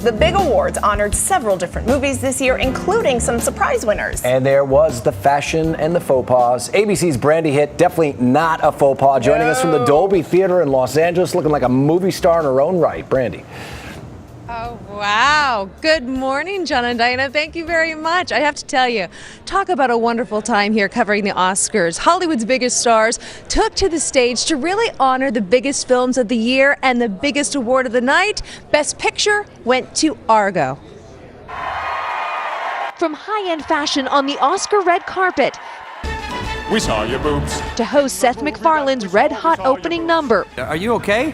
The big awards honored several different movies this year, including some surprise winners. And there was the fashion and the faux pas. ABC's Brandy hit, definitely not a faux pas, joining us from the Dolby Theater in Los Angeles, looking like a movie star in her own right. Brandy. Oh, wow. Good morning, John and Diana. Thank you very much. I have to tell you, talk about a wonderful time here covering the Oscars. Hollywood's biggest stars took to the stage to really honor the biggest films of the year, and the biggest award of the night, Best Picture, went to Argo. From high-end fashion on the Oscar red carpet, we saw your boobs, to host Seth MacFarlane's red-hot opening number. Are you okay?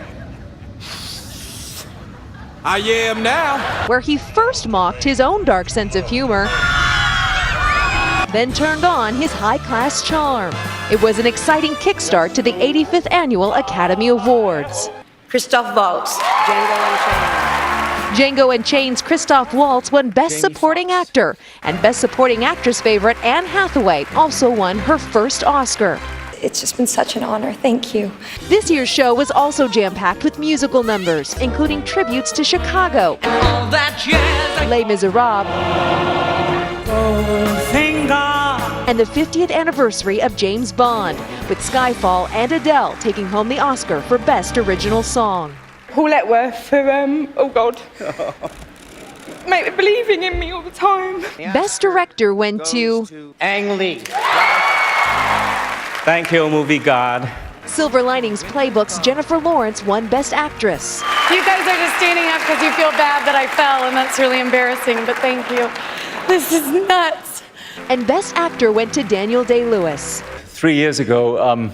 I am now. Where he first mocked his own dark sense of humor, then turned on his high-class charm. It was an exciting kickstart to the 85th Annual Academy Awards. Christoph Waltz, Django Unchained. Django Unchained's Christoph Waltz won Best Supporting Actor, and Best Supporting Actress favorite Anne Hathaway also won her first Oscar. It's just been such an honor. Thank you. This year's show was also jam-packed with musical numbers, including tributes to Chicago, Les Miserables, and the 50th anniversary of James Bond, with Skyfall and Adele taking home the Oscar for Best Original Song. Paulette Worth for, oh God, believing in me all the time. Best Director went to Ang Lee. Thank you, movie god. Silver Linings Playbook's Jennifer Lawrence won Best Actress. You guys are just standing up because you feel bad that I fell, and that's really embarrassing, but thank you. This is nuts. And Best Actor went to Daniel Day-Lewis. 3 years ago,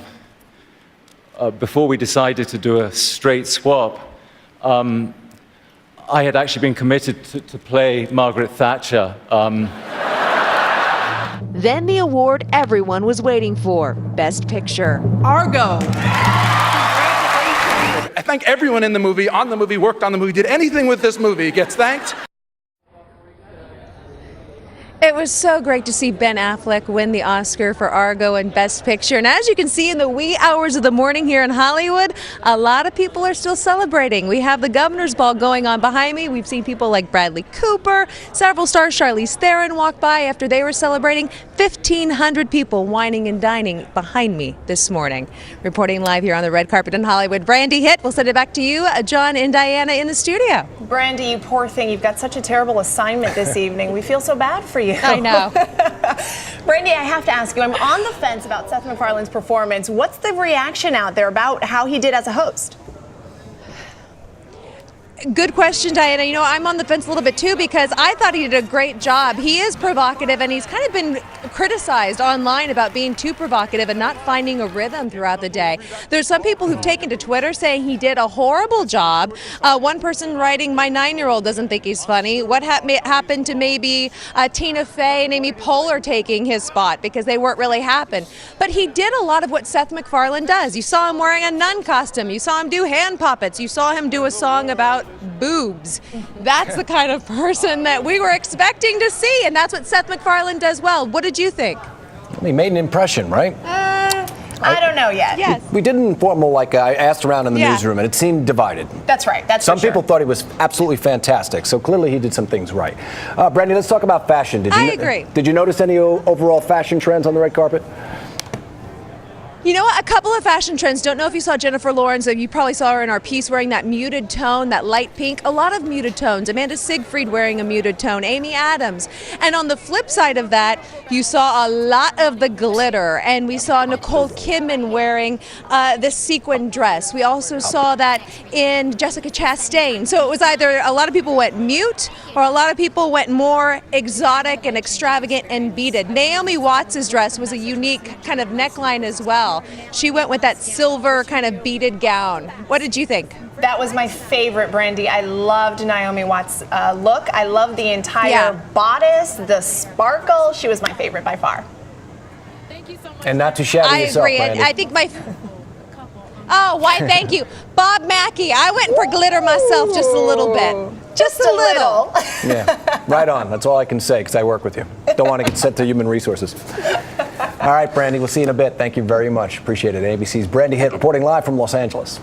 before we decided to do a straight swap, I had actually been committed to play Margaret Thatcher. Then the award everyone was waiting for, Best Picture. Argo. I thank everyone in the movie, on the movie, worked on the movie, did anything with this movie, gets thanked. It was so great to see Ben Affleck win the Oscar for Argo and Best Picture. And as you can see in the wee hours of the morning here in Hollywood, a lot of people are still celebrating. We have the Governor's Ball going on behind me. We've seen people like Bradley Cooper, several stars, Charlize Theron walk by after they were celebrating. 1,500 people whining and dining behind me this morning. Reporting live here on the red carpet in Hollywood, Brandy Hit. We'll send it back to you, John and Diana in the studio. Brandy, you poor thing. You've got such a terrible assignment this evening. We feel so bad for you. I know. Brandy, I have to ask you, I'm on the fence about Seth MacFarlane's performance. What's the reaction out there about how he did as a host? Good question, Diana. You know, I'm on the fence a little bit too, because I thought he did a great job. He is provocative, and he's kind of been criticized online about being too provocative and not finding a rhythm throughout the day. There's some people who've taken to Twitter saying he did a horrible job. One person writing, "My 9-year-old doesn't think he's funny." What happened to maybe Tina Fey and Amy Poehler taking his spot because they weren't really happened? But he did a lot of what Seth MacFarlane does. You saw him wearing a nun costume. You saw him do hand puppets. You saw him do a song about boobs. That's the kind of person that we were expecting to see, and that's what Seth MacFarlane does well. What did you think? He made an impression, right? I don't know yet. Yes. We did an informal, I asked around in the newsroom, and it seemed divided. That's right. That's Some for sure. people thought he was absolutely fantastic, so clearly he did some things right. Brandy, let's talk about fashion. I agree. Did you notice any overall fashion trends on the red carpet? You know what? A couple of fashion trends. Don't know if you saw Jennifer Lawrence. You probably saw her in our piece wearing that muted tone, that light pink. A lot of muted tones. Amanda Seyfried wearing a muted tone. Amy Adams. And on the flip side of that, you saw a lot of the glitter. And we saw Nicole Kidman wearing this sequin dress. We also saw that in Jessica Chastain. So it was either a lot of people went mute or a lot of people went more exotic and extravagant and beaded. Naomi Watts' dress was a unique kind of neckline as well. She went with that silver kind of beaded gown. What did you think? That was my favorite, Brandy. I loved Naomi Watts' look. I loved the entire bodice, the sparkle. She was my favorite by far. Thank you so much. And not to shadow yourself, agree. Brandy. I think my... Oh, why, thank you. Bob Mackie. I went for glitter myself just a little bit. Just a little. Yeah, right on. That's all I can say because I work with you. Don't want to get sent to human resources. All right, Brandy, we'll see you in a bit. Thank you very much. Appreciate it. ABC's Brandy Hit reporting live from Los Angeles.